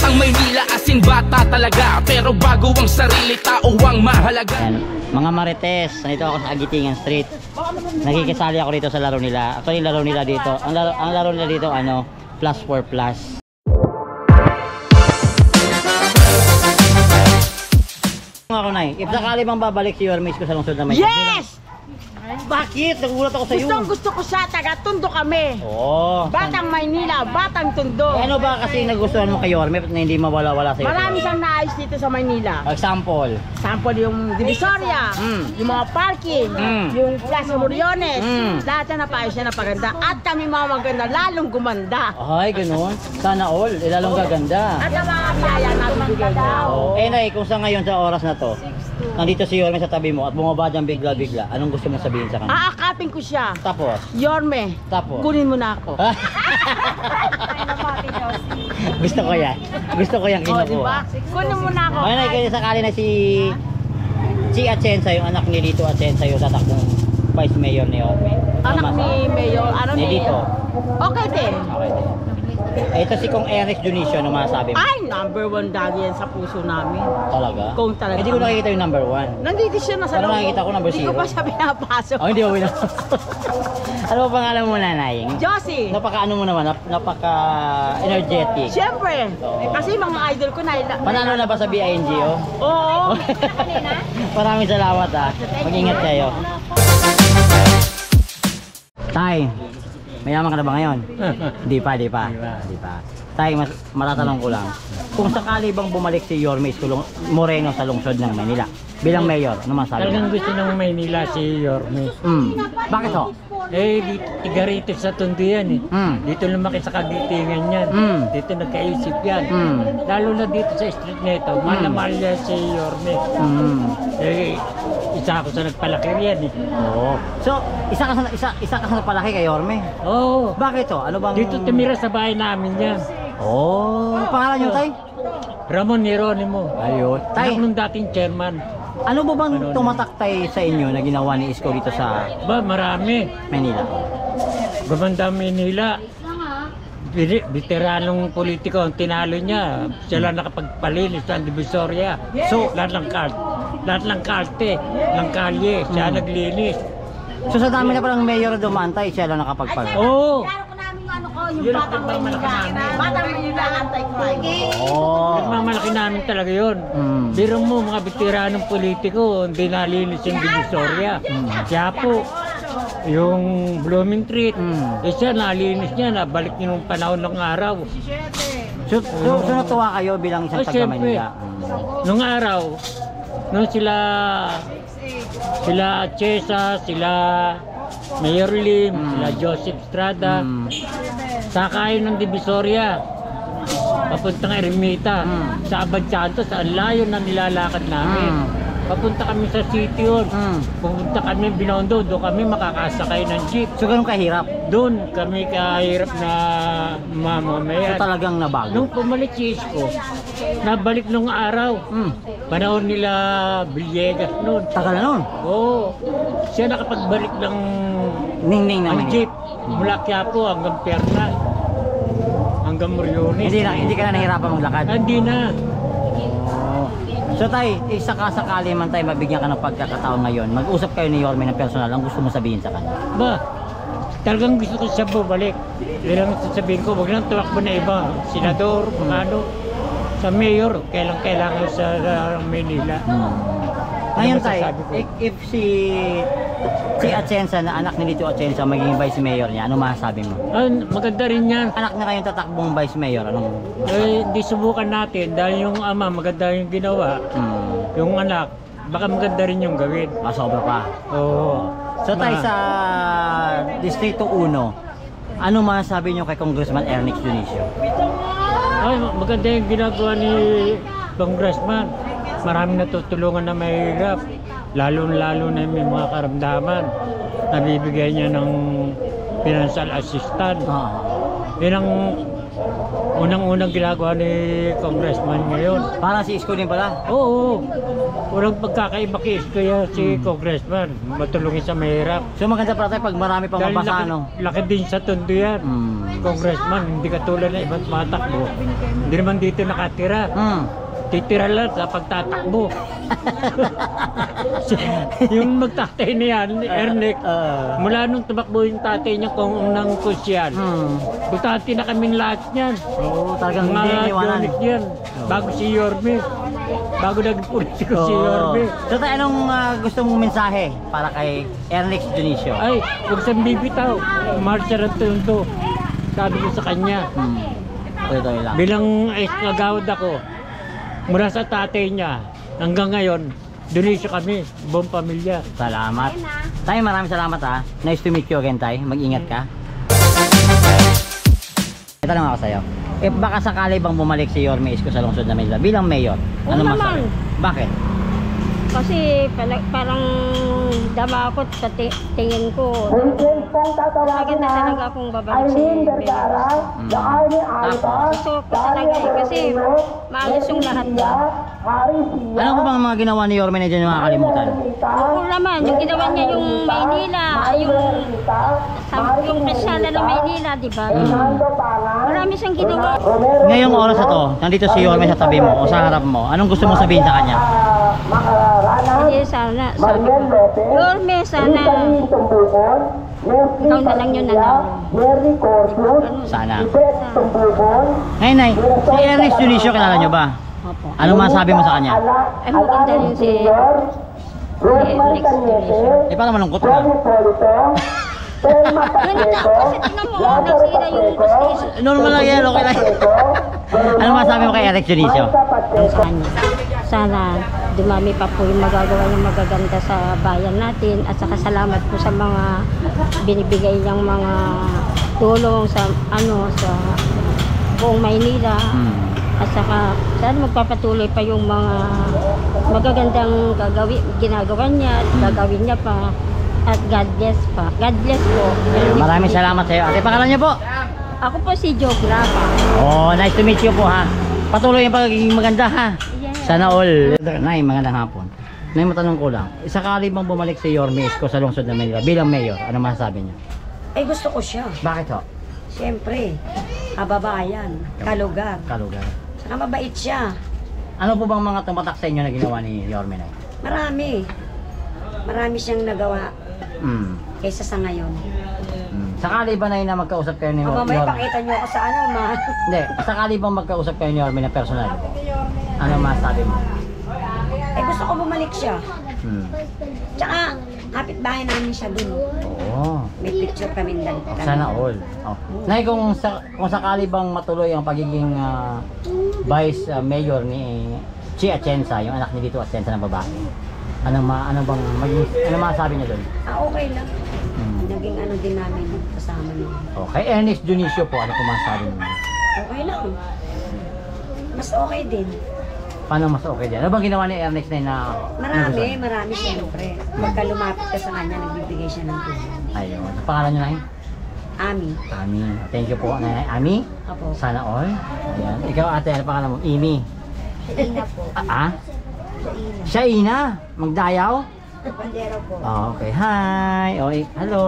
Batang Maynila asin bata talaga, pero bago ang sarili tao ang mahalaga. Ayan, mga Marites, nandito ako sa Agitingan Street. Nakikisali ako dito sa laro nila. Actually, laro nila dito, ang laro nila dito ano, plus 4 plus. Ako na if sakali bang babalik si Yorme Isko sa lungsod na Maynila. Yes! Bakit? Nagulat ako sa iyo. Gusto ko siya, taga-Tondo kami. Oo. Batang Maynila, Batang Tondo. Ano ba kasi nagustuhan mo kay Yorme na hindi mawala-wala sa iyo? Marami siyang naayos dito sa Maynila. Example. Sample yung Divisoria, yung mga parking, yung Plaza Moriones. Lahat na napaayos niya, napaganda. At kami mga maganda, lalong gumanda. Ay, ganun. Sana all. Lalong gaganda. At ang mga biyaya natin bigay niya. Eh, Nay, kung sa ngayon sa oras na to, nandito si Yorme sa tabi mo at bumaba dyan bigla-bigla, anong gusto mo sabihin sa kanya? Aakapin ko siya. Tapos? Yorme, Tapos? kunin mo na ako. Gusto ko yan. Gusto ko yan kinukuha. Diba? Kunin mo na ako. Ay, Nay, kaya sakali na si Atienza, yung anak ni Lito Atienza, yung tatakbong Vice Mayor ni Yorme. Anak ni Mayor, ano ni Lito. Okay din. Okay din. Ito si Kong Eric Dionisio, ano masasabi mo? Ay, number 1 dagi yan sa puso namin. Talaga? Kung talaga. Hindi ko nakikita yung number 1. Nandito siya nasa Ano nakikita ko, number 0? Hindi ko pa siya pinapasok. Oh, hindi mo pinapasok. Ano ba pangalan mo, Nanay? Josie. Napaka-ano mo naman, napaka-energetic. Siyempre. Oo. Kasi mga idol ko na. Panalo na ba sa BINGO? Oo. Maraming salamat ha. Mag-ingat kayo. Tay, mayaman ka na ba ngayon? Di pa. Tay, matatanong ko lang. Kung sakali bang bumalik si Yorme Isko Moreno sa lungsod ng Manila bilang mayor, ano masabi? Talagang gusto ng Maynila si Yorme. Bakit ho? Eh, tiga rito sa Tondo yan eh. Dito lumaki sa Kagitingan yan. Dito nagkaisip yan. Lalo na dito sa street nito, mahal na mahal yan si Yorme. Eh, isa ako sa nagpalaki riyan eh. Oo. So, isa ka sa palaki kay Yorme? Oo. Bakit ho? Ano bang... Dito tumira sa bahay namin yan. Oh, pangalan niyo, Tay? Ramon Hieronimo. Ayun. Tay, Anak nung dating chairman. ano ba bang tumatak tay sa inyo na ginawa ni Isko dito sa Ba, marami. Manila? Gumanda Manila. Veteranong politiko ang tinalo niya. Sila nakapagpalinis ng Divisoria. So, lahat ng kalte, ng kalye, siya naglinis. So sa dami na palang mayor dumantay, siya lang nakapagpag. Oo. Yung Batang Maynila. Batang Maynila, anti-crime. Oh. Nagmamalaki namin talaga yun. Biro mo, mga veteranong politiko, hindi nalinis yung Divisoria. Kaya po, yung Blooming Treat, siya nalinis niya, nabalik niya nung panahon ng araw. So natuwa kayo bilang isang taga Manila? Nung araw, nung sila Chesa, sila Mayor Lim, sila Joseph Estrada, sakayo ng Divisoria, papuntang Ermita, sa Abad Santos, ang layo na nilalakad namin. Papunta kami sa City Hall, pupunta kami Binondo, doon kami makakasakay ng jeep. So ganun kahirap? Doon kami kahirap na mamamayan. So talagang nabago? Nung pumalik si Isko, nabalik nung araw. Panahon nila Villegas noon. Tagal na nun? Oo. Siya nakapagbalik ng Ning naman. jeep mula Quiapo hanggang Perna. Hanggang Moriones. Hindi ka na nahirapan maglakad? Hindi na. So tay, sakali man tayo mabigyan ka ng pagkakataon ngayon, mag-usap kayo ni Yorme ng personal, ang gusto mo sabihin sa kanya? Ba, talagang gusto ko siya bumalik. Yun lang sasabihin ko, wag lang tumakbo na iba. Senador, ano, sa mayor, kailangan sa Manila. Ngayon tay, if si Atienza na anak ni Lito Atienza magiging vice mayor niya, ano masasabi mo? Maganda rin yan. Anak na kayong tatakbong vice mayor, anong? Di subukan natin dahil yung ama maganda yung ginawa. Yung anak, baka maganda rin yung gawin. Sobra pa. Oo. So tayo sa Distrito 1, ano masasabi niyo kay Congressman Ernix Dionisio? Ay, maganda yung ginagawa ni Congressman. Maraming natutulungan na mahirap. Lalo-lalo na may mga karamdaman. Nabibigay niya ng financial assistance. Yun ang Unang-unang ginagawa ni Congressman ngayon. Para si Isko din pala. Oo. Walang pagkakaiba kay Isko yan si Congressman. Matulungin sa mahirap. So maganda pala tayo pag marami pang Dahil mabasa, laki, no? laki din sa tondo yan. Congressman, hindi katulad ng ibang tumatakbo. Hindi naman dito nakatira. Titira lang sa pagtatakbo. Yung magtatay niya, ni Ernick, mula nung tumakbo yung tatay niya kung nang kusyal. Butati na kami lahat niyan. Oo, talagang hindi Mga iniwanan. Jonik yan. Bago si Yorme. Bago naging politiko si Yorme. So tayo, anong gusto mong mensahe para kay Ernix Dionisio? Ay, huwag siyang bibitaw. Marcha ng tondo. Sabi ko sa kanya. Ito lang. Bilang ex-nagawad ako, mula sa tatay niya, hanggang ngayon, Dionisio kami, buong pamilya. Salamat. Tay, maraming salamat ha. Nice to meet you again, Tay. Mag-ingat ka. Ito lang ako sa'yo. Eh baka sakali bang bumalik si Yorme Isko sa lungsod na Manila bilang mayor? Ano Oo masabi? naman. Bakit? Kasi parang damakot sa tingin ko. Lagi na talaga akong babalik si Mayor. Tapos, Gusto ko talaga eh, kasi maalis yung lahat niya. ano po bang mga ginawa ni Yorme na dyan yung makakalimutan? Oo naman, yung ginawa niya yung Maynila, yung presala ng Maynila, di ba? Marami siyang ginawa. Ngayong oras na to, nandito si Yorme sa tabi mo o sa harap mo, anong gusto mong sabihin sa kanya? Hindi, sana, sabi ko. Yorme, sana. Ikaw na lang yun nanalo. Sana. Ngayon, Nay, si Ernix Dionisio, kilala nyo ba? Opo. Anong masabi mo sa kanya? Ay, maganda rin si Alex Dionisio. Eh, parang malungkot ka. Ganito, kasi tingnan mo, nasira yung prestige. Normal lang yan, okay lang. Anong masabi mo kay Ernix Dionisio? Sana dumami pa po yung magagawa ng magaganda sa bayan natin at saka salamat po sa mga binibigay niyang mga tulong sa sa buong Maynila. At saka sana magpapatuloy pa yung mga magagandang ginagawa niya at gagawin niya pa. At God bless pa. God bless po. Maraming salamat sa iyo. Ate, pangalan niyo po? Ako po si Joe Grapa. Oh, nice to meet you po ha. Patuloy yung pagiging maganda ha. Sana all. Nay, magandang hapon. Nay, matanong ko lang. Sakali bang bumalik si Yorme Isko sa lungsod ng Manila bilang mayor, ano masasabi niya? Ay gusto ko siya. Bakit ho? Siyempre, kababayan, kalugar. Kalugar. Saka mabait siya. Ano po bang mga tumatak sa inyo na ginawa ni Yorme, Nay? Marami. Marami siyang nagawa kaysa sa ngayon. Sakali ba na magkausap kayo ni Mamaya Yorme? pakita niyo ako sa Hindi, sakali bang magkausap kayo ni Yorme na personal? Ano masasabi mo? Eh gusto ko bumalik siya. Tsaka, kapitbahay namin siya dun. Oo. May picture kami dalawa. Sana all. Oh. Nay, kung sakali bang matuloy ang pagiging vice mayor ni Chi Atienza, yung anak ni Dito Atienza ng babae, ano masasabi niya doon? Okay lang. Naging ano din namin kasama niya. Okay, Ernix Dionisio po, ano po masasabi niyo? Okay lang. Mas okay din. Paano mas okay din? Ano bang ginawa ni Ernix na Marami siyempre. Pagka lumapit ka sa kanya, nagbibigay siya ng tulong. Ayun. Sa pangalan niyo, Nay? Ami. Ami. Thank you po, Nanay Ami. Apo. Sana all. Ayan. Ikaw, ate, ano pangalan mo? Imi. Ina po. Shaina. Magdayaw? Bandero po. Okay. Hi. Okay. Hello.